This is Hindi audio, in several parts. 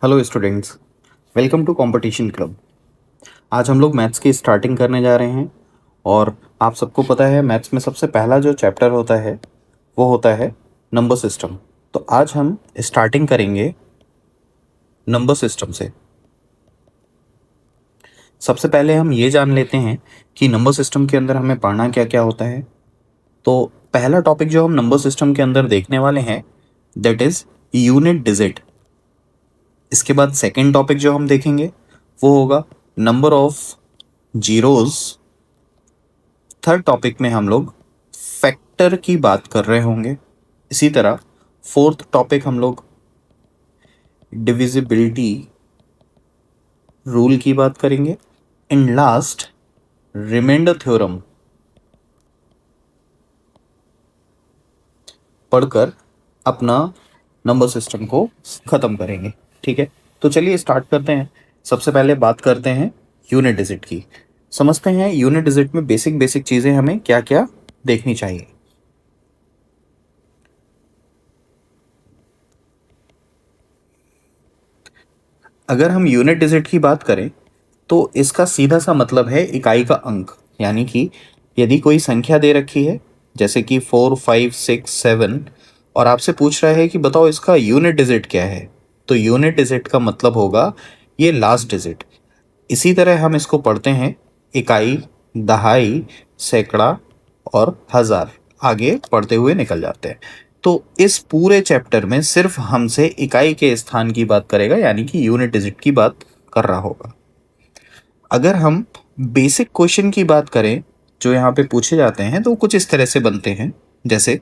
Hello students, welcome to competition club. आज हम लोग मैथ्स की स्टार्टिंग करने जा रहे हैं। और आप सबको पता है मैथ्स में सबसे पहला जो चैप्टर होता है वो होता है नंबर सिस्टम। तो आज हम स्टार्टिंग करेंगे नंबर सिस्टम से। सबसे पहले हम ये जान लेते हैं कि नंबर सिस्टम के अंदर हमें पढ़ना क्या क्या होता है। तो पहला टॉपिक जो हम नंबर सिस्टम के अंदर देखने वाले हैं दैट इज़ यूनिट डिजिट। इसके बाद सेकेंड टॉपिक जो हम देखेंगे वो होगा number of zeros. Third topic में हम लोग फैक्टर की बात कर रहे होंगे। इसी तरह फोर्थ टॉपिक हम लोग डिविजिबिलिटी रूल की बात करेंगे। एंड लास्ट रिमाइंडर थ्योरम पढ़कर अपना नंबर सिस्टम को ख़त्म करेंगे। ठीक है, तो चलिए स्टार्ट करते हैं। सबसे पहले बात करते हैं यूनिट डिजिट की। समझते हैं यूनिट डिजिट में बेसिक बेसिक चीज़ें हमें क्या क्या देखनी चाहिए। अगर हम यूनिट डिजिट की बात करें तो इसका सीधा सा मतलब है इकाई का अंक। यानी कि यदि कोई संख्या दे रखी है जैसे कि 4 5 6 7 और आपसे पूछ रहा है कि बताओ इसका यूनिट डिजिट क्या है, तो यूनिट डिजिट का मतलब होगा ये लास्ट डिजिट। इसी तरह हम इसको पढ़ते हैं इकाई, दहाई, सैकड़ा और हजार, आगे पढ़ते हुए निकल जाते हैं। तो इस पूरे चैप्टर में सिर्फ हमसे इकाई के स्थान की बात करेगा, यानी कि यूनिट डिजिट की बात कर रहा होगा। अगर हम बेसिक क्वेश्चन की बात करें जो यहाँ पे पूछे जाते हैं तो कुछ इस तरह से बनते हैं, जैसे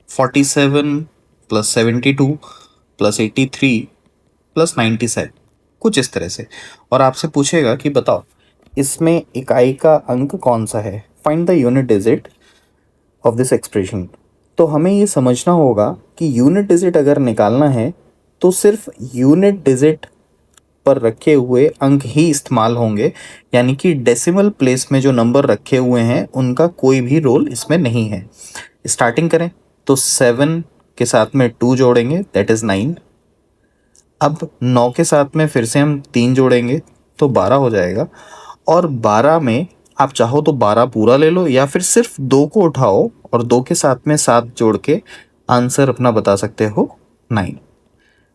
47 + 72 + 83 + 97, कुछ इस तरह से। और आपसे पूछेगा कि बताओ इसमें इकाई का अंक कौन सा है, find the unit digit of this expression. तो हमें ये समझना होगा कि यूनिट डिजिट अगर निकालना है तो सिर्फ यूनिट डिजिट पर रखे हुए अंक ही इस्तेमाल होंगे, यानी कि डेसिमल प्लेस में जो नंबर रखे हुए हैं उनका कोई भी रोल इसमें नहीं है। स्टार्टिंग करें तो 7 के साथ में 2 जोड़ेंगे दैट इज़ 9। अब 9 के साथ में फिर से हम 3 जोड़ेंगे तो 12 हो जाएगा। और 12 में आप चाहो तो 12 पूरा ले लो या फिर सिर्फ 2 को उठाओ और 2 के साथ में 7 जोड़ के आंसर अपना बता सकते हो 9।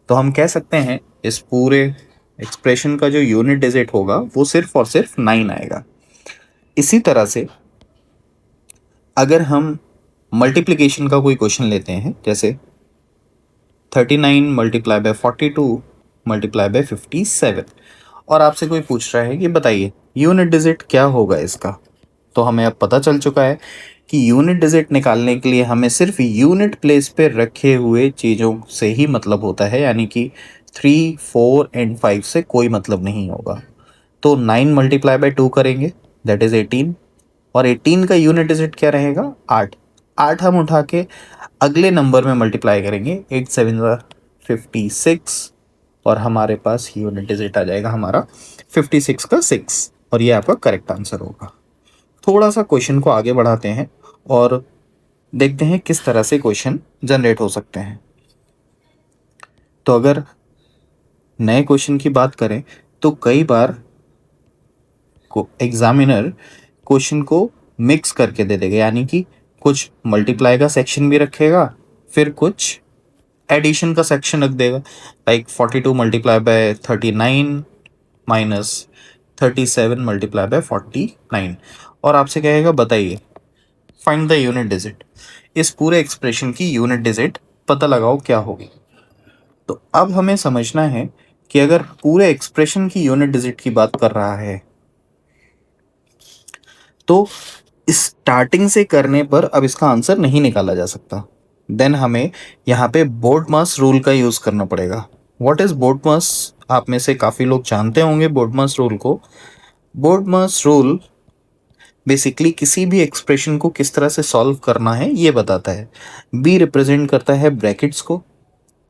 तो हम कह सकते हैं इस पूरे एक्सप्रेशन का जो यूनिट डिजिट होगा वो सिर्फ और सिर्फ 9 आएगा। इसी तरह से अगर हम मल्टीप्लिकेशन का कोई क्वेश्चन लेते हैं जैसे 39 × 42 × 57 और आपसे कोई पूछ रहा है कि बताइए यूनिट डिजिट क्या होगा इसका, तो हमें अब पता चल चुका है कि यूनिट डिजिट निकालने के लिए हमें सिर्फ यूनिट प्लेस पे रखे हुए चीज़ों से ही मतलब होता है, यानी कि 3 4 एंड 5 से कोई मतलब नहीं होगा। तो 9 × 2 करेंगे दैट इज़ 18 और 18 का यूनिट डिजिट क्या रहेगा 8। 8 हम उठा के अगले नंबर में मल्टीप्लाई करेंगे 8 7 56 और हमारे पास यूनिट डिजिट आ जाएगा हमारा 56 का 6 और ये आपका करेक्ट आंसर होगा। थोड़ा सा क्वेश्चन को आगे बढ़ाते हैं और देखते हैं किस तरह से क्वेश्चन जनरेट हो सकते हैं। तो अगर नए क्वेश्चन की बात करें तो कई बार को एग्जामिनर क्वेश्चन को मिक्स करके दे देगा, यानी कि कुछ मल्टीप्लाई का सेक्शन भी रखेगा फिर कुछ एडिशन का सेक्शन रख देगा। लाइक 42 × 39 माइनस 37 × 49 और आपसे कहेगा बताइए फाइंड द यूनिट डिजिट। इस पूरे एक्सप्रेशन की यूनिट डिजिट पता लगाओ क्या होगी। तो अब हमें समझना है कि अगर पूरे एक्सप्रेशन की यूनिट डिजिट की बात कर रहा है तो स्टार्टिंग से करने पर अब इसका आंसर नहीं निकाला जा सकता। देन हमें यहाँ पे बोर्डमास रूल का यूज़ करना पड़ेगा। व्हाट इज़ बोर्डमास, आप में से काफ़ी लोग जानते होंगे बोर्डमास रूल को। बोर्डमास रूल बेसिकली किसी भी एक्सप्रेशन को किस तरह से सॉल्व करना है ये बताता है। बी रिप्रेजेंट करता है ब्रैकेट्स को।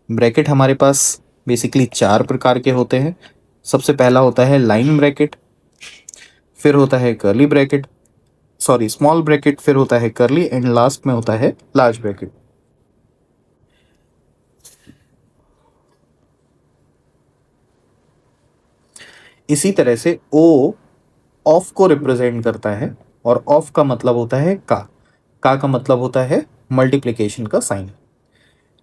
ब्रैकेट हमारे पास बेसिकली 4 प्रकार के होते हैं। सबसे पहला होता है लाइन ब्रैकेट, फिर होता है कर्ली ब्रैकेट, स्मॉल ब्रैकेट, फिर होता है कर्ली एंड लास्ट में होता है लार्ज ब्रैकेट। इसी तरह से ओ ऑफ को रिप्रेजेंट करता है, और ऑफ का मतलब होता है का मतलब होता है मल्टीप्लिकेशन का साइन।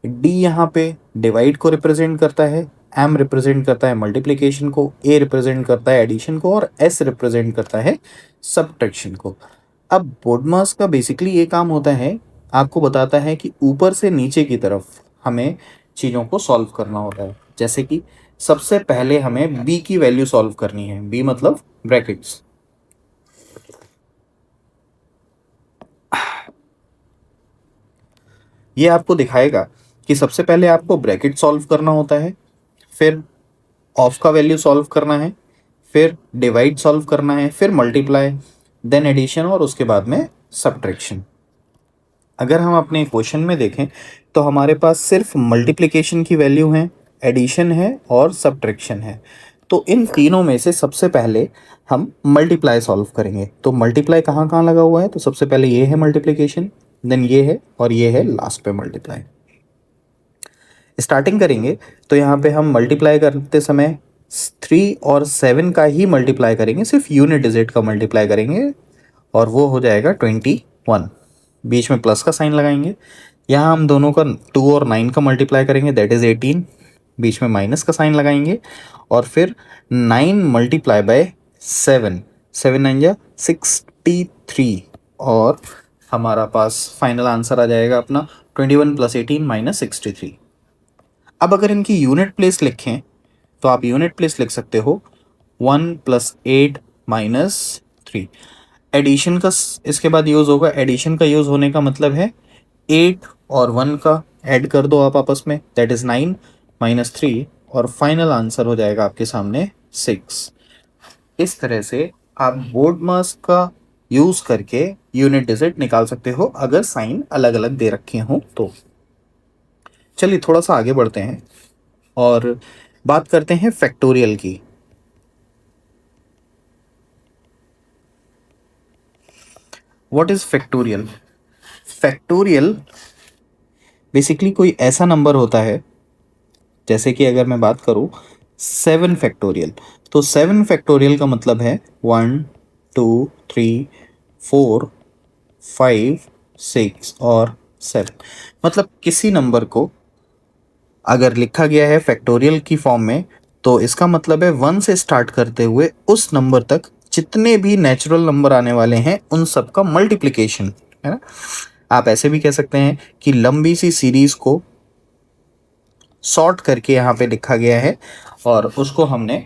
डी यहाँ पे डिवाइड को रिप्रेजेंट करता है, एम रिप्रेजेंट करता है मल्टीप्लिकेशन को, ए रिप्रेजेंट करता है एडिशन को, और एस रिप्रेजेंट करता है सब्ट्रैक्शन को। अब बोडमास का बेसिकली ये काम होता है, आपको बताता है कि ऊपर से नीचे की तरफ हमें चीज़ों को सॉल्व करना होता है। जैसे कि सबसे पहले हमें बी की वैल्यू सॉल्व करनी है, बी मतलब ब्रैकेट्स। ये आपको दिखाएगा कि सबसे पहले आपको ब्रैकेट सॉल्व करना होता है, फिर ऑफ का वैल्यू सॉल्व करना है, फिर डिवाइड सॉल्व करना है, फिर मल्टीप्लाई, देन एडिशन, और उसके बाद में सब्ट्रैक्शन। अगर हम अपने क्वेश्चन में देखें तो हमारे पास सिर्फ मल्टीप्लिकेशन की वैल्यू है, एडिशन है और सब्ट्रैक्शन है। तो इन तीनों में से सबसे पहले हम मल्टीप्लाई सॉल्व करेंगे। तो मल्टीप्लाई कहाँ कहाँ लगा हुआ है, तो सबसे पहले ये है मल्टीप्लिकेशन, देन ये है, और ये है लास्ट पे मल्टीप्लाई। स्टार्टिंग करेंगे तो यहाँ पे हम मल्टीप्लाई करते समय 3 और 7 का ही मल्टीप्लाई करेंगे, सिर्फ यूनिट डिजिट का मल्टीप्लाई करेंगे, और वो हो जाएगा 21। बीच में प्लस का साइन लगाएंगे। यहाँ हम दोनों का 2 और 9 का मल्टीप्लाई करेंगे, दैट इज़ 18। बीच में माइनस का साइन लगाएंगे, और फिर 9 मल्टीप्लाई बाय 7, 7 9 जा 63, और हमारा पास फाइनल आंसर आ जाएगा अपना 21 + 18 - 63। अब अगर इनकी यूनिट प्लेस लिखें तो आप यूनिट प्लेस लिख सकते हो 1 + 8 - 3। एडिशन का इसके बाद यूज़ होगा, एडिशन का यूज़ होने का मतलब है 8 और 1 का ऐड कर दो आप आपस में, दैट इज़ 9 - 3, और फाइनल आंसर हो जाएगा आपके सामने 6। इस तरह से आप बोर्ड मास का यूज़ करके यूनिट डिजिट निकाल सकते हो अगर साइन अलग अलग दे रखे हों तो। चलिए थोड़ा सा आगे बढ़ते हैं और बात करते हैं फैक्टोरियल की। What is factorial? Factorial basically कोई ऐसा नंबर होता है, जैसे कि अगर मैं बात करूं 7 फैक्टोरियल, तो 7 फैक्टोरियल का मतलब है 1 2 3 4 5 6 और 7। मतलब किसी नंबर को अगर लिखा गया है फैक्टोरियल की फॉर्म में तो इसका मतलब है 1 से स्टार्ट करते हुए उस नंबर तक जितने भी नेचुरल नंबर आने वाले हैं उन सब का मल्टीप्लिकेशन, है ना। आप ऐसे भी कह सकते हैं कि लंबी सी सीरीज को सॉर्ट करके यहाँ पे लिखा गया है और उसको हमने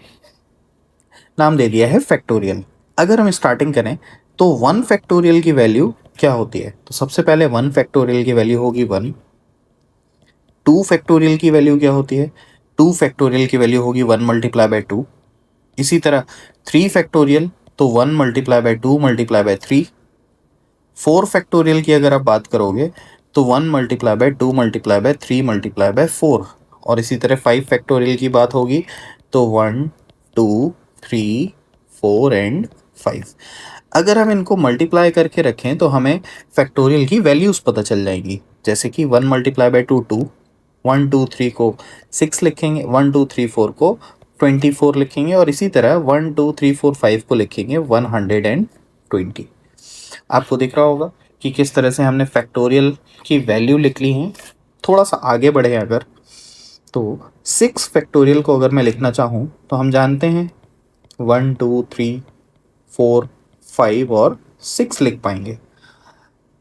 नाम दे दिया है फैक्टोरियल। अगर हम स्टार्टिंग करें तो 1 फैक्टोरियल की वैल्यू क्या होती है, तो सबसे पहले 1 फैक्टोरियल की वैल्यू होगी 1। 2 फैक्टोरियल की वैल्यू क्या होती है, 2 फैक्टोरियल की वैल्यू होगी 1 × 2। इसी तरह 3 फैक्टोरियल तो 1 × 2 × 3। 4 फैक्टोरियल की अगर आप बात करोगे तो 1 × 2 × 3 × 4। और इसी तरह 5 फैक्टोरियल की बात होगी तो 1 2 3 4 एंड 5। अगर हम इनको मल्टीप्लाई करके रखें तो हमें फैक्टोरियल की वैल्यूज़ पता चल जाएंगी, जैसे कि 1 × 2 2, 1 2 3 को 6 लिखेंगे, 1 2 3 4 को 24 लिखेंगे, और इसी तरह 1 2 3 4 5 को लिखेंगे 120। आपको दिख रहा होगा कि किस तरह से हमने फैक्टोरियल की वैल्यू लिख ली है। थोड़ा सा आगे बढ़े अगर, तो 6 फैक्टोरियल को अगर मैं लिखना चाहूँ तो हम जानते हैं 1 2 3 4 5 और 6 लिख पाएंगे।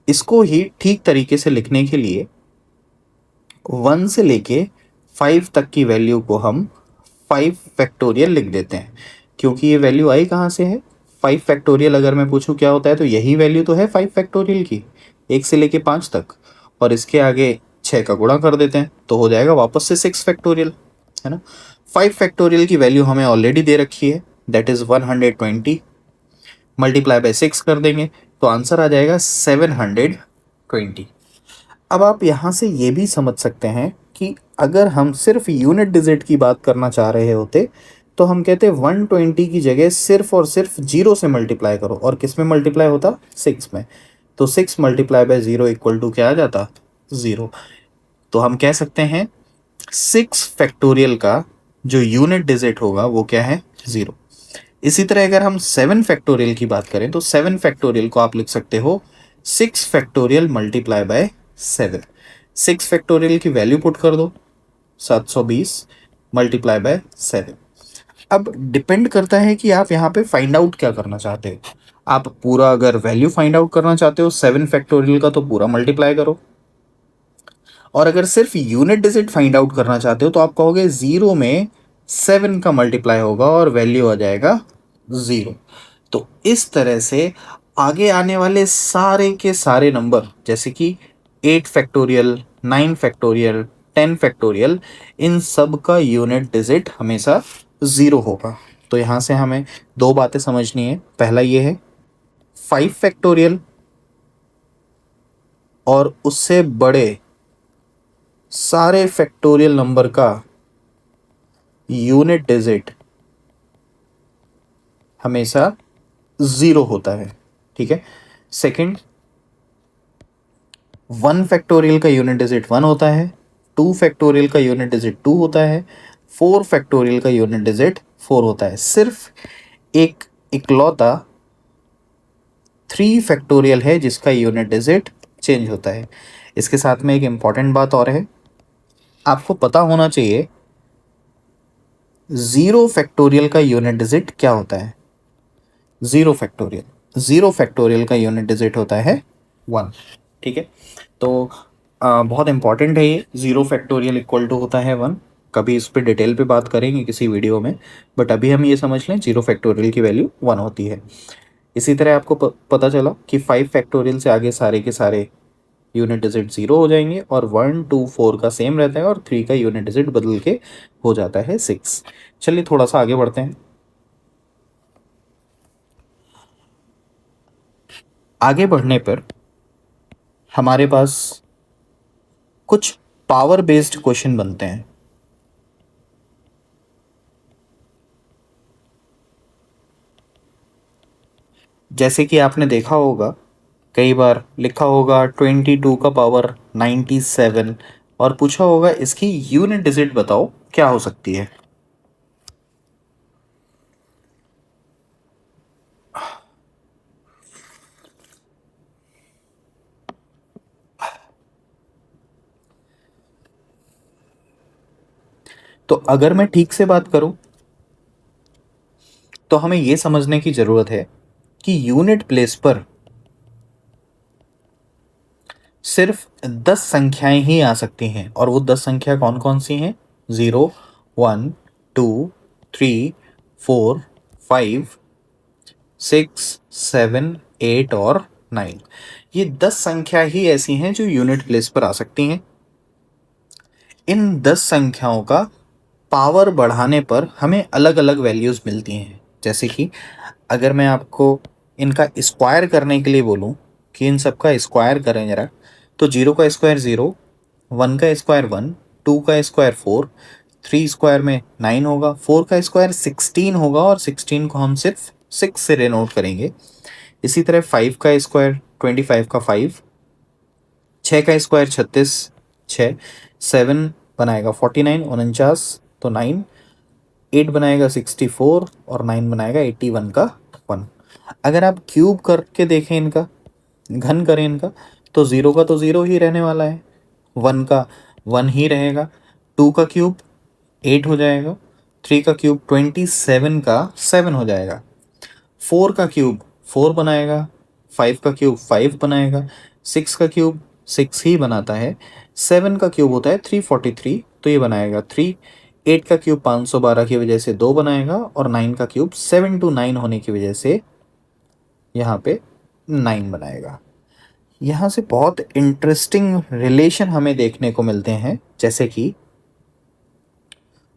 इसको ही ठीक तरीके से लिखने के लिए 1 से लेके 5 तक की वैल्यू को हम 5 फैक्टोरियल लिख देते हैं, क्योंकि ये वैल्यू आई कहाँ से है, 5 फैक्टोरियल अगर मैं पूछूं क्या होता है तो यही वैल्यू तो है 5 फैक्टोरियल की, 1 से लेके 5 तक, और इसके आगे 6 का गुणा कर देते हैं तो हो जाएगा वापस से 6 फैक्टोरियल, है ना। 5 फैक्टोरियल की वैल्यू हमें ऑलरेडी दे रखी है, दैट इज़ 120। मल्टीप्लाई बाय 6 कर देंगे तो आंसर आ जाएगा 720। अब आप यहाँ से ये भी समझ सकते हैं कि अगर हम सिर्फ यूनिट डिजिट की बात करना चाह रहे होते तो हम कहते 120 की जगह सिर्फ और सिर्फ 0 से मल्टीप्लाई करो, और किस में मल्टीप्लाई होता, 6 में। तो 6 × 0 = क्या आ जाता, 0। तो हम कह सकते हैं 6 फैक्टोरियल का जो यूनिट डिजिट होगा वो क्या है, 0। इसी तरह अगर हम 7 फैक्टोरियल की बात करें तो 7 फैक्टोरियल को आप लिख सकते हो 6 फैक्टोरियल मल्टीप्लाई बाय 7। 6 फैक्टोरियल की वैल्यू पुट कर दो 720 मल्टीप्लाई बाय 7। अब डिपेंड करता है कि आप यहाँ पे फाइंड आउट क्या करना चाहते हो। आप पूरा अगर वैल्यू फाइंड आउट करना चाहते हो 7 फैक्टोरियल का तो पूरा मल्टीप्लाई करो, और अगर सिर्फ यूनिट डिजिट फाइंड आउट करना चाहते हो तो आप कहोगे 0 में 7 का मल्टीप्लाई होगा और वैल्यू आ जाएगा 0। तो इस तरह से आगे आने वाले सारे के सारे नंबर जैसे कि 8 फैक्टोरियल, 9 फैक्टोरियल, 10 फैक्टोरियल, इन सब का यूनिट डिजिट हमेशा 0 होगा। तो यहाँ से हमें दो बातें समझनी है। पहला ये है 5 फैक्टोरियल और उससे बड़े सारे फैक्टोरियल नंबर का यूनिट डिजिट हमेशा 0 होता है। ठीक है। सेकंड, 1 फैक्टोरियल का यूनिट डिजिट 1 होता है, 2 फैक्टोरियल का यूनिट डिजिट 2 होता है, 4 फैक्टोरियल का यूनिट डिजिट 4 होता है। सिर्फ एक इकलौता 3 फैक्टोरियल है जिसका यूनिट डिजिट चेंज होता है। इसके साथ में एक इंपॉर्टेंट बात और है, आपको पता होना चाहिए 0 फैक्टोरियल का यूनिट डिजिट क्या होता है। 0 फैक्टोरियल का यूनिट डिजिट होता है 1। ठीक है। तो बहुत इंपॉर्टेंट है ये, 0 फैक्टोरियल इक्वल टू होता है 1। कभी इस पे डिटेल पे बात करेंगे किसी वीडियो में, बट अभी हम ये समझ लें 0 फैक्टोरियल की वैल्यू 1 होती है। इसी तरह आपको पता चला कि 5 फैक्टोरियल से आगे सारे के सारे यूनिट डिजिट 0 हो जाएंगे, और 1 2 4 का सेम रहता है, और 3 का यूनिट डिजिट बदल के हो जाता है 6। चलिए थोड़ा सा आगे बढ़ते हैं। आगे बढ़ने पर हमारे पास कुछ पावर बेस्ड क्वेश्चन बनते हैं। जैसे कि आपने देखा होगा कई बार लिखा होगा 22 का पावर 97, और पूछा होगा इसकी यूनिट डिजिट बताओ क्या हो सकती है। तो अगर मैं ठीक से बात करूं तो हमें यह समझने की जरूरत है कि यूनिट प्लेस पर सिर्फ 10 संख्याएं ही आ सकती हैं, और वो 10 संख्या कौन कौन सी हैं? 0 1 2 3 4 5 6 7 8 और 9। ये 10 संख्या ही ऐसी हैं जो यूनिट प्लेस पर आ सकती हैं। इन 10 संख्याओं का पावर बढ़ाने पर हमें अलग अलग वैल्यूज़ मिलती हैं। जैसे कि अगर मैं आपको इनका स्क्वायर करने के लिए बोलूं कि इन सब का स्क्वायर करें ज़रा, तो 0 का स्क्वायर 0, 1 का स्क्वायर 1, 2 का स्क्वायर 4, 3 स्क्वायर में 9 होगा, 4 का स्क्वायर 16 होगा, और 16 को हम सिर्फ 6 से डिनोट करेंगे। इसी तरह 5 का स्क्वायर 25 का 5, 6 का स्क्वायर 36, 6, 7 बनाएगा 49 49, तो 9, 8 बनाएगा 64, और 9 बनाएगा 81 का 1। अगर आप क्यूब करके देखें इनका, घन करें इनका, तो 0 का तो 0 ही रहने वाला है, 1 का 1 ही रहेगा, 2 का क्यूब 8 हो जाएगा, 3 का क्यूब 27 का 7 हो जाएगा, 4 का क्यूब 4 बनाएगा, 5 का क्यूब 5 बनाएगा, 6 का क्यूब 6 ही बनाता है, 7 का क्यूब होता है 343, तो ये बनाएगा 3, 8 का क्यूब 512 की वजह से 2 बनाएगा, और 9 का क्यूब 7 to 9 होने की वजह से यहाँ पे 9 बनाएगा। यहाँ से बहुत इंटरेस्टिंग रिलेशन हमें देखने को मिलते हैं, जैसे कि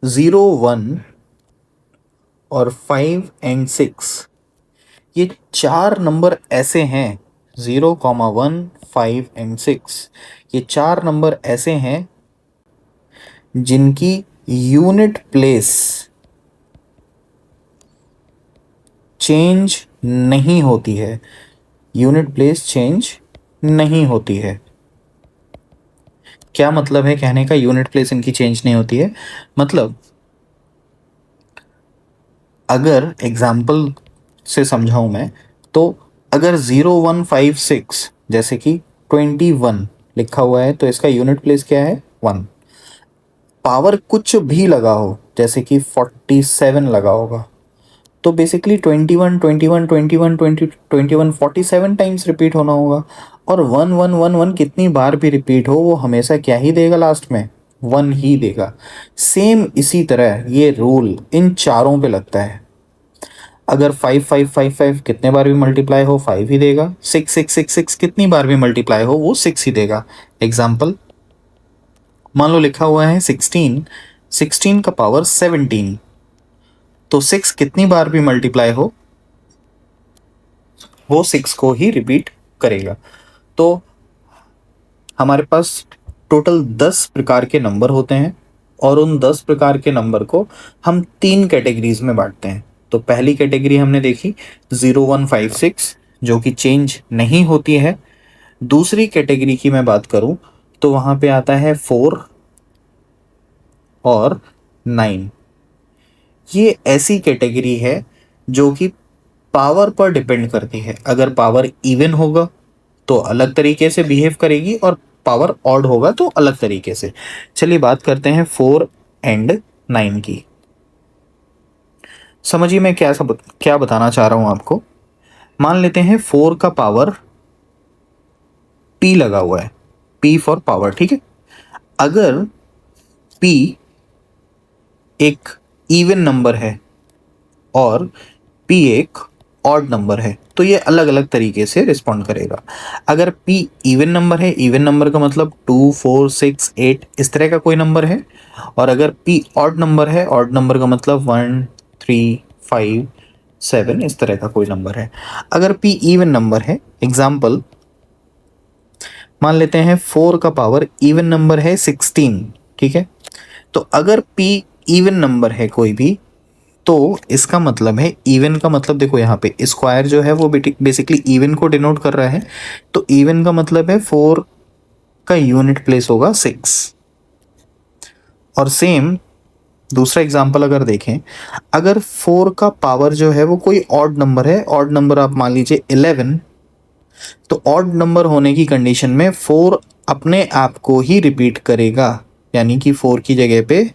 0 1 और 5 एंड 6, ये चार नंबर ऐसे हैं, 0 1 5 एंड 6, ये चार नंबर ऐसे हैं जिनकी यूनिट प्लेस चेंज नहीं होती है। यूनिट प्लेस चेंज नहीं होती है। क्या मतलब है कहने का यूनिट प्लेस इनकी चेंज नहीं होती है? मतलब अगर एग्जाम्पल से समझाऊं मैं, तो अगर 0156 जैसे कि 21 लिखा हुआ है तो इसका यूनिट प्लेस क्या है, 1। पावर कुछ भी लगा हो जैसे कि 47 लगा होगा तो बेसिकली 21 21 21 20 21 47 टाइम्स रिपीट होना होगा। और 1111 कितनी बार भी रिपीट हो वो हमेशा क्या ही देगा, लास्ट में 1 ही देगा। सेम इसी तरह ये रूल इन चारों पे लगता है। अगर 5555 कितने बार भी मल्टीप्लाई हो 5 ही देगा, 6666 कितनी बार भी मल्टीप्लाई हो वो 6 ही देगा। एग्जाम्पल, मान लो लिखा हुआ है 16, 16 का पावर 17, तो 6 कितनी बार भी मल्टीप्लाई हो वो 6 को ही रिपीट करेगा। तो हमारे पास टोटल 10 प्रकार के नंबर होते हैं और उन 10 प्रकार के नंबर को हम 3 कैटेगरीज में बांटते हैं। तो पहली कैटेगरी हमने देखी 0156 जो कि चेंज नहीं होती है। दूसरी कैटेगरी की मैं बात करूं तो वहां पे आता है 4 और 9। ये ऐसी कैटेगरी है जो कि पावर पर डिपेंड करती है। अगर पावर इवन होगा तो अलग तरीके से बिहेव करेगी और पावर ऑड होगा तो अलग तरीके से। चलिए बात करते हैं 4 एंड 9 की। समझिए मैं क्या बताना चाह रहा हूं आपको। मान लेते हैं 4 का पावर p लगा हुआ है, p फॉर पावर, ठीक है। अगर p एक इवन नंबर है और p एक ऑड नंबर है तो ये अलग अलग तरीके से रिस्पॉन्ड करेगा। अगर p इवन नंबर है, इवन नंबर का मतलब 2 4 6 8 इस तरह का कोई नंबर है, और अगर p ऑड नंबर है, ऑड नंबर का मतलब 1 3 5 7 इस तरह का कोई नंबर है। अगर p इवन नंबर है, एग्जाम्पल मान लेते हैं 4 का पावर इवन नंबर है 16, ठीक है। तो अगर p इवन नंबर है कोई भी तो इसका मतलब है, इवन का मतलब देखो यहाँ पे स्क्वायर जो है वो बेसिकली इवन को डिनोट कर रहा है। तो इवन का मतलब है 4 का यूनिट प्लेस होगा 6। और सेम दूसरा एग्जांपल अगर देखें, अगर 4 का पावर जो है वो कोई ऑड नंबर है, ऑड नंबर आप मान लीजिए 11, तो ऑड नंबर होने की कंडीशन में 4 अपने आप को ही रिपीट करेगा, यानी कि 4 की जगह पे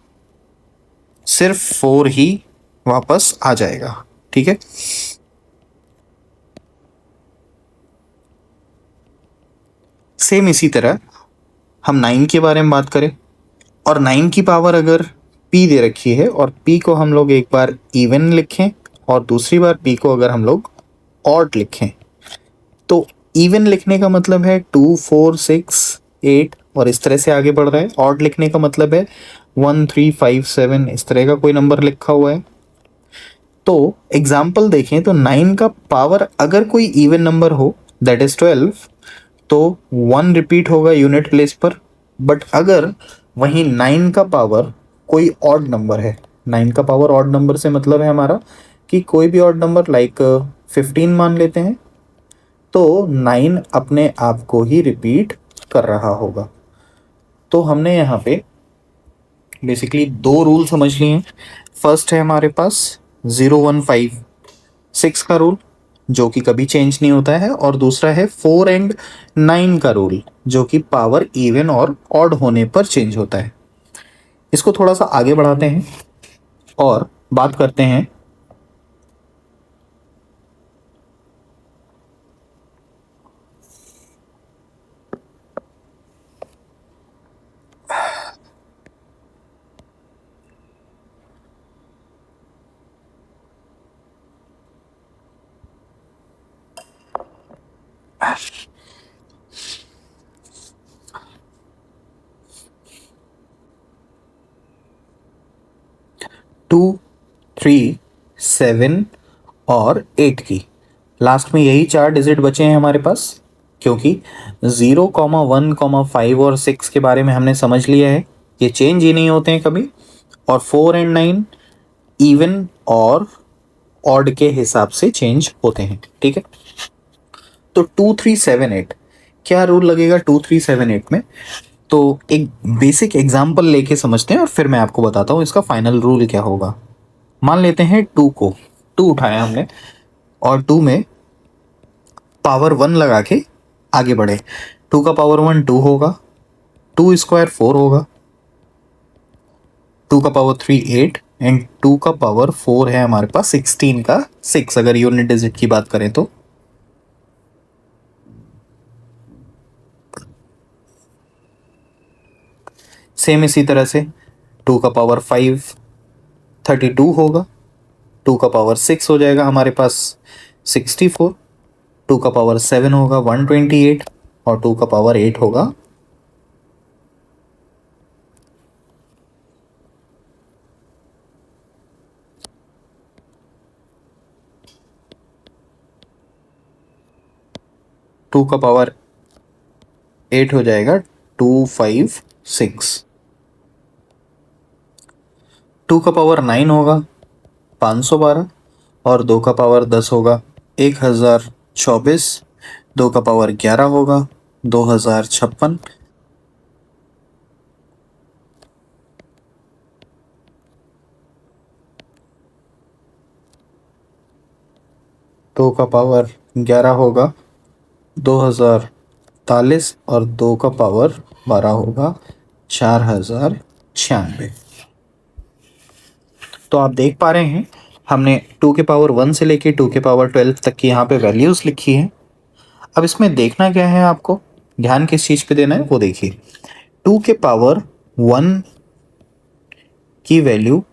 सिर्फ 4 ही वापस आ जाएगा, ठीक है। सेम इसी तरह हम 9 के बारे में बात करें, और 9 की पावर अगर p दे रखी है और p को हम लोग एक बार इवन लिखें और दूसरी बार p को अगर हम लोग ऑड लिखें, तो इवन लिखने का मतलब है 2 4 6 8 और इस तरह से आगे बढ़ रहा है। ऑड लिखने का मतलब है 1 3 5 7 इस तरह का कोई नंबर लिखा हुआ है। तो एग्जाम्पल देखें तो 9 का पावर अगर कोई इवन नंबर हो दैट इज 12, तो 1 रिपीट होगा यूनिट प्लेस पर। बट अगर वहीं 9 का पावर कोई ऑड नंबर है, 9 का पावर ऑड नंबर से मतलब है हमारा कि कोई भी ऑड नंबर लाइक 15 मान लेते हैं, तो 9 अपने आप को ही रिपीट कर रहा होगा। तो हमने यहाँ पे बेसिकली 2 रूल समझ लिए हैं। फर्स्ट है हमारे पास 0156 का रूल जो कि कभी चेंज नहीं होता है, और दूसरा है 4 एंड 9 का रूल जो कि पावर इवन और ऑड होने पर चेंज होता है। इसको थोड़ा सा आगे बढ़ाते हैं और बात करते हैं 2 3 7 और 8 की। लास्ट में यही 4 डिजिट बचे हैं हमारे पास, क्योंकि 0,1,5 और 6 के बारे में हमने समझ लिया है, ये चेंज ही नहीं होते हैं कभी। और 4 एंड 9 इवन और ऑड के हिसाब से चेंज होते हैं, ठीक है। तो 2 3 7 8 क्या रूल लगेगा 2 3 7 8 में, तो एक बेसिक एग्जांपल लेके समझते हैं और फिर मैं आपको बताता हूँ इसका फाइनल रूल क्या होगा। मान लेते हैं 2 को, 2 उठाया हमने और 2 में पावर 1 लगा के आगे बढ़े। 2 का पावर 1 2 होगा, 2 स्क्वायर 4 होगा, 2 का पावर 3 8 एंड 2 का पावर 4 है हमारे पास 16 का 6 अगर यूनिट डिजिट की बात करें तो। सेम इसी तरह से 2 का पावर 5 32 होगा, 2 का पावर 6 हो जाएगा हमारे पास 64, 2 का पावर 7 होगा 128 और 2 का पावर 8 होगा 2 का पावर 8 हो जाएगा 256, 2 का पावर 9 होगा 512 और 2 का पावर 10 होगा 1024, 2 का पावर 11 होगा 2056, 2 का पावर 11 होगा 2043 और 2 का पावर 12 होगा 4096। तो आप देख पा रहे हैं हमने 2 के पावर 1 से लेके 2 के पावर 12 तक की यहाँ पे वैल्यूज़ लिखी हैं। अब इसमें देखना क्या है, आपको ध्यान किस चीज़ पे देना है वो देखिए। 2 के पावर 1 की वैल्यू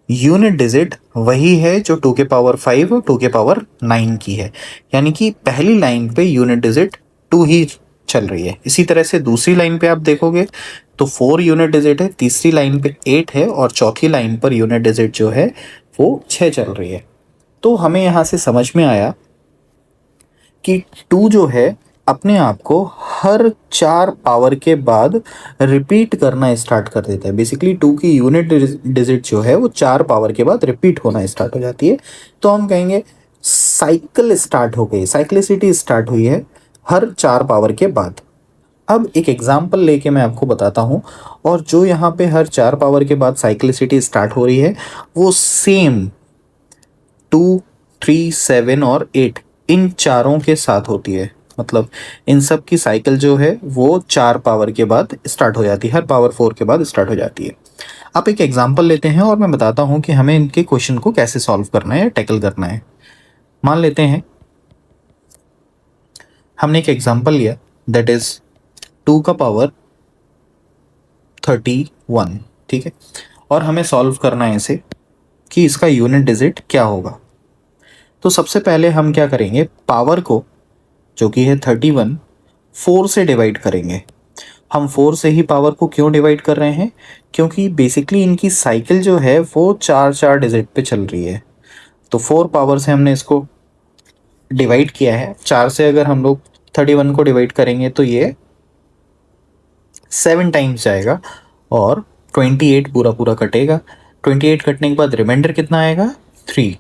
यूनिट डिजिट वही है जो 2 के पावर 5 और 2 के पावर 9 की है, यानी कि पहली लाइन पे यूनिट डिजिट 2 ही चल रही है। इसी तरह से दूसरी लाइन पे आप देखोगे तो 4 यूनिट डिजिट है, तीसरी लाइन पे 8 है और चौथी लाइन पर यूनिट डिजिट जो है वो 6 चल रही है। तो हमें यहाँ से समझ में आया कि 2 जो है अपने आप को हर 4 पावर के बाद रिपीट करना स्टार्ट कर देता है। बेसिकली 2 की यूनिट डिजिट जो है वो 4 पावर के बाद रिपीट होना स्टार्ट हो जाती है। तो हम कहेंगे साइकिल स्टार्ट हो गई, साइक्लिसिटी स्टार्ट हुई है हर 4 पावर के बाद। अब एक एग्जाम्पल लेके मैं आपको बताता हूँ, और जो यहाँ पे हर 4 पावर के बाद साइक्लिसिटी स्टार्ट हो रही है वो सेम 2 3 7 और 8 इन चारों के साथ होती है। मतलब इन सब की साइकिल जो है वो 4 पावर के बाद स्टार्ट हो जाती है, हर पावर 4 के बाद स्टार्ट हो जाती है। आप एक एग्जांपल लेते हैं और मैं बताता हूँ कि हमें इनके क्वेश्चन को कैसे सॉल्व करना है या टैकल करना है। मान लेते हैं हमने एक एग्जांपल लिया दैट इज 2 का पावर 31, ठीक है, और हमें सॉल्व करना है इसे कि इसका यूनिट डिजिट क्या होगा। तो सबसे पहले हम क्या करेंगे, पावर को जो कि है 31 4 से डिवाइड करेंगे। हम 4 से ही पावर को क्यों डिवाइड कर रहे हैं, क्योंकि बेसिकली इनकी साइकिल जो है वो 4 डिजिट पे चल रही है। तो 4 पावर से हमने इसको डिवाइड किया है। 4 से अगर हम लोग 31 को डिवाइड करेंगे तो ये 7 टाइम्स जाएगा और 28 पूरा पूरा कटेगा। 28 कटने के बाद रिमाइंडर कितना आएगा, 3।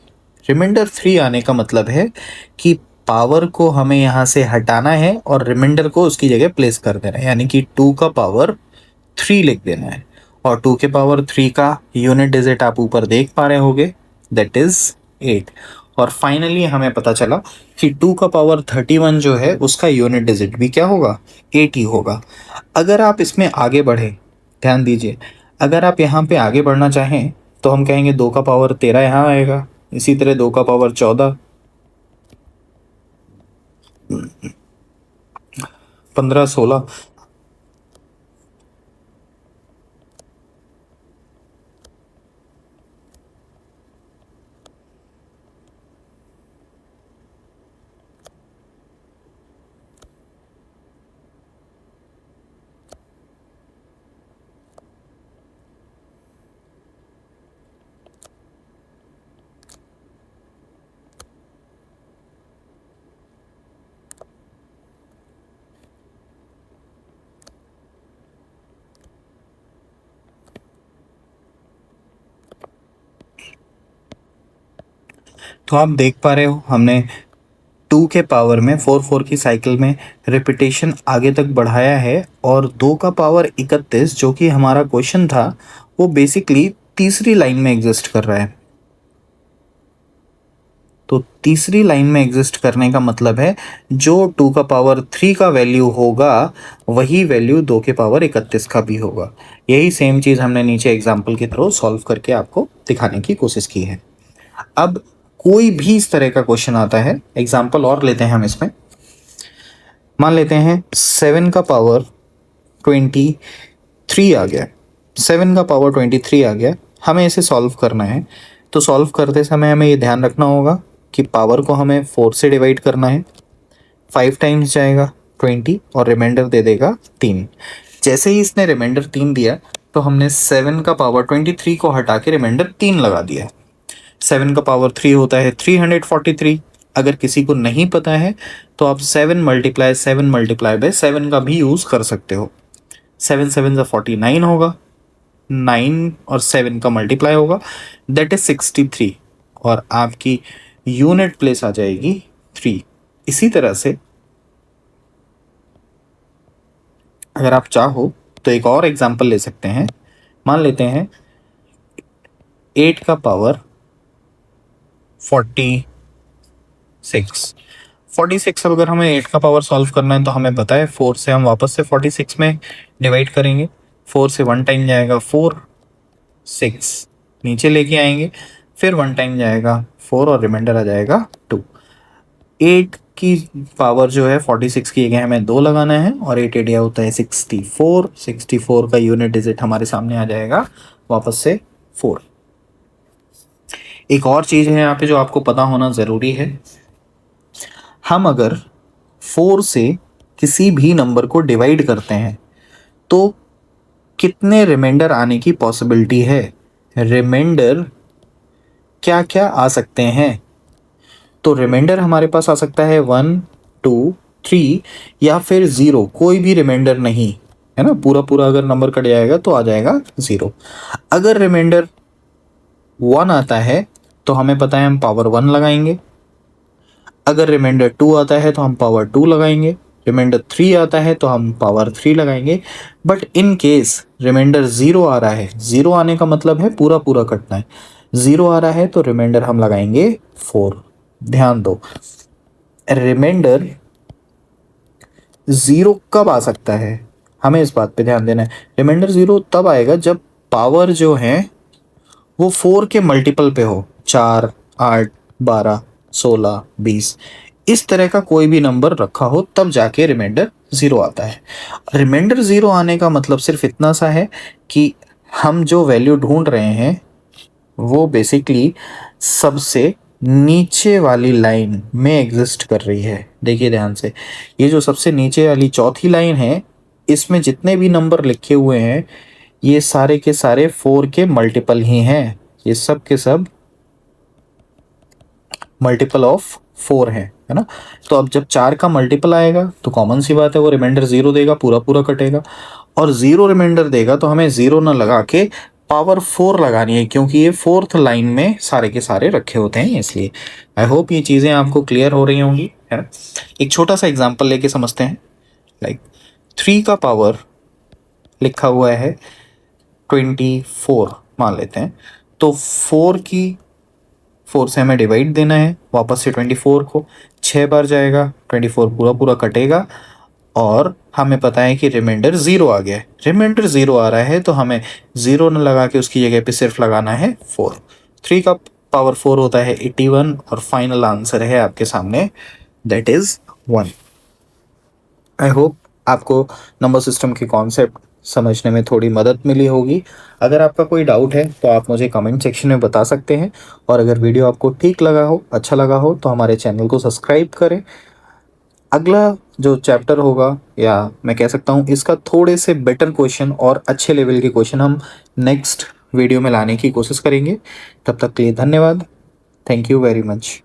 रिमाइंडर 3 आने का मतलब है कि पावर को हमें यहाँ से हटाना है और रिमाइंडर को उसकी जगह प्लेस कर देना है, यानी कि 2 का पावर 3 लिख देना है। और 2 के पावर 3 का यूनिट डिजिट आप ऊपर देख पा रहे होगे दैट इज 8। और फाइनली हमें पता चला कि 2 का पावर 31 जो है उसका यूनिट डिजिट भी क्या होगा, 8 ही होगा। अगर आप इसमें आगे बढ़े, ध्यान दीजिए, अगर आप यहाँ पे आगे बढ़ना चाहें तो हम कहेंगे 2 का पावर 13 यहाँ आएगा, इसी तरह 2 का पावर 14, 15 16, तो आप देख पा रहे हो हमने 2 के पावर में 4 4 की साइकिल में रिपीटेशन आगे तक बढ़ाया है। और 2 का पावर 31 जो कि हमारा क्वेश्चन था वो बेसिकली तीसरी लाइन में एग्जिस्ट कर रहा है। तो तीसरी लाइन में एग्जिस्ट करने का मतलब है जो 2 का पावर 3 का वैल्यू होगा वही वैल्यू 2 के पावर 31 का भी होगा। यही सेम चीज़ हमने नीचे एग्जाम्पल के थ्रू सॉल्व करके आपको दिखाने की कोशिश की है। अब कोई भी इस तरह का क्वेश्चन आता है, एग्जाम्पल और लेते हैं हम इसमें। मान लेते हैं 7 का पावर 23 आ गया, 7 का पावर 23 आ गया, हमें इसे सॉल्व करना है। तो सॉल्व करते समय हमें ये ध्यान रखना होगा कि पावर को हमें 4 से डिवाइड करना है। 5 टाइम्स जाएगा 20 और रिमाइंडर दे देगा 3। जैसे ही इसने रिमाइंडर 3 दिया तो हमने 7 का पावर 23 को हटा के रिमाइंडर 3 लगा दिया। 7 का पावर 3 होता है 343। अगर किसी को नहीं पता है तो आप 7 मल्टीप्लाई 7 का भी यूज़ कर सकते हो। 7 7 का 49 होगा, 9 और 7 का मल्टीप्लाई होगा, दैट इज 63 और आपकी यूनिट प्लेस आ जाएगी 3। इसी तरह से अगर आप चाहो तो एक और एग्जांपल ले सकते हैं। मान लेते हैं 8 का पावर 46। अब अगर हमें 8 का पावर सॉल्व करना है तो हमें पता है 4 से हम वापस से 46 में डिवाइड करेंगे। 4 से 1 टाइम जाएगा 4, 6 नीचे लेके आएंगे, फिर 1 टाइम जाएगा 4 और रिमाइंडर आ जाएगा 2। 8 की पावर जो है 46 की जगह हमें 2 लगाना है और 8 एरिया होता है 64। 64 का यूनिट डिजिट हमारे सामने आ जाएगा वापस से 4। एक और चीज़ है यहाँ पे जो आपको पता होना ज़रूरी है। हम अगर 4 से किसी भी नंबर को डिवाइड करते हैं तो कितने रिमाइंडर आने की पॉसिबिलिटी है, रिमाइंडर क्या क्या आ सकते हैं। तो रिमाइंडर हमारे पास आ सकता है 1 2 3 या फिर 0, कोई भी रिमाइंडर नहीं है ना। पूरा पूरा अगर नंबर कट जाएगा तो आ जाएगा 0। अगर रिमाइंडर 1 आता है तो हमें पता है हम पावर 1 लगाएंगे। अगर रिमाइंडर 2 आता है तो हम पावर 2 लगाएंगे। रिमाइंडर 3 आता है तो हम पावर 3 लगाएंगे। बट इन केस रिमाइंडर 0 आ रहा है, 0 आने का मतलब है पूरा पूरा कटना है, 0 आ रहा है तो रिमाइंडर हम लगाएंगे 4। ध्यान दो, रिमाइंडर 0 कब आ सकता है, हमें इस बात पे ध्यान देना है। रिमाइंडर 0 तब आएगा जब पावर जो है वो 4 के मल्टीपल पे हो, 4 8 12 16 20 इस तरह का कोई भी नंबर रखा हो तब जाके रिमाइंडर 0 आता है। रिमाइंडर 0 आने का मतलब सिर्फ इतना सा है कि हम जो वैल्यू ढूंढ रहे हैं वो बेसिकली सबसे नीचे वाली लाइन में एग्जिस्ट कर रही है। देखिए ध्यान से, ये जो सबसे नीचे वाली चौथी लाइन है इसमें जितने भी नंबर लिखे हुए हैं ये सारे के सारे 4 के मल्टीपल ही हैं। ये सब के सब मल्टीपल ऑफ 4 है ना। तो अब जब 4 का मल्टीपल आएगा तो कॉमन सी बात है वो रिमाइंडर 0 देगा, पूरा पूरा कटेगा। और 0 रिमाइंडर देगा तो हमें 0 ना लगा के पावर 4 लगानी है क्योंकि ये 4th लाइन में सारे के सारे रखे होते हैं इसलिए। आई होप ये चीज़ें आपको क्लियर हो रही होंगी, है ना। एक छोटा सा एग्जाम्पल लेके समझते हैं। लाइक 3 का पावर लिखा हुआ है 24 मान लेते हैं। तो 4 से हमें डिवाइड देना है, वापस से 24 को 6 बार जाएगा, 24 पूरा पूरा कटेगा और हमें पता है कि रिमाइंडर 0 आ गया है। रिमाइंडर 0 आ रहा है तो हमें 0 न लगा के उसकी जगह पे सिर्फ लगाना है 4। 3 का पावर 4 होता है 81 और फाइनल आंसर है आपके सामने, दैट इज 1। आई होप आपको नंबर सिस्टम के कॉन्सेप्ट समझने में थोड़ी मदद मिली होगी। अगर आपका कोई डाउट है तो आप मुझे कमेंट सेक्शन में बता सकते हैं और अगर वीडियो आपको ठीक लगा हो, अच्छा लगा हो तो हमारे चैनल को सब्सक्राइब करें। अगला जो चैप्टर होगा या मैं कह सकता हूँ इसका थोड़े से बेटर क्वेश्चन और अच्छे लेवल के क्वेश्चन हम नेक्स्ट वीडियो में लाने की कोशिश करेंगे। तब तक के लिए धन्यवाद। Thank you very much.